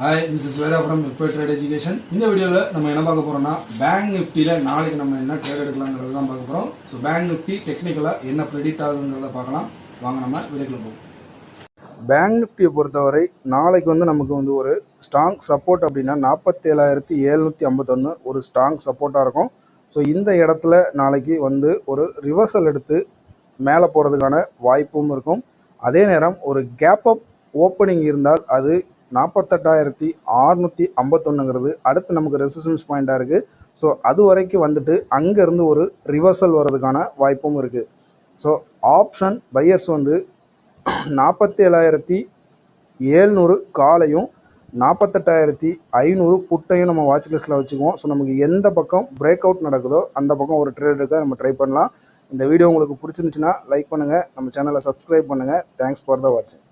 Hi, this is Veda from Equity Trade Education. இந்த வீடியோவில் நம்ம என்ன பார்க்க போகிறோம்னா பேங்க் நிஃப்டியில் நாளைக்கு நம்ம என்ன ட்ரேட் எடுக்கலாங்கிறது தான் பார்க்க போகிறோம். ஸோ பேங்க் நிஃப்டி டெக்னிக்கலாக என்ன ப்ரெடிக்ட் ஆகுதுங்கிறத பார்க்கலாம். வாங்க நம்ம வீடியோக்குள்ள போவோம். பேங்க் நிஃப்டியை பொறுத்தவரை நாளைக்கு நமக்கு ஒரு ஸ்ட்ராங் சப்போர்ட் அப்படின்னா 47,751 ஒரு ஸ்ட்ராங் சப்போர்ட்டாக இருக்கும். ஸோ இந்த இடத்துல நாளைக்கு ஒரு ரிவர்சல் எடுத்து மேலே போகிறதுக்கான வாய்ப்பும் இருக்கும். அதே நேரம் ஒரு கேப் அப் ஓப்பனிங் இருந்தால் அது 48,651 அடுத்து நமக்கு ரெசிஸ்டன்ஸ் பாயிண்டாக இருக்குது. ஸோ அது வரைக்கும் அங்கேருந்து ஒரு ரிவர்சல் வர்றதுக்கான வாய்ப்பும் இருக்குது. ஸோ ஆப்ஷன் பையர்ஸ் 47,700 காலையும் 48,500 புட்டையும் நம்ம வாட்ச் லிஸ்ட்டில் வச்சுக்குவோம். ஸோ நமக்கு எந்த பக்கம் பிரேக் அவுட் நடக்குதோ அந்த பக்கம் ஒரு ட்ரேட் எடுக்க நம்ம ட்ரை பண்ணலாம். இந்த வீடியோ உங்களுக்கு பிடிச்சிருந்துச்சுன்னா லைக் பண்ணுங்கள், நம்ம சேனலை சப்ஸ்கிரைப் பண்ணுங்கள். தேங்க்ஸ் ஃபார் த வாட்சிங்.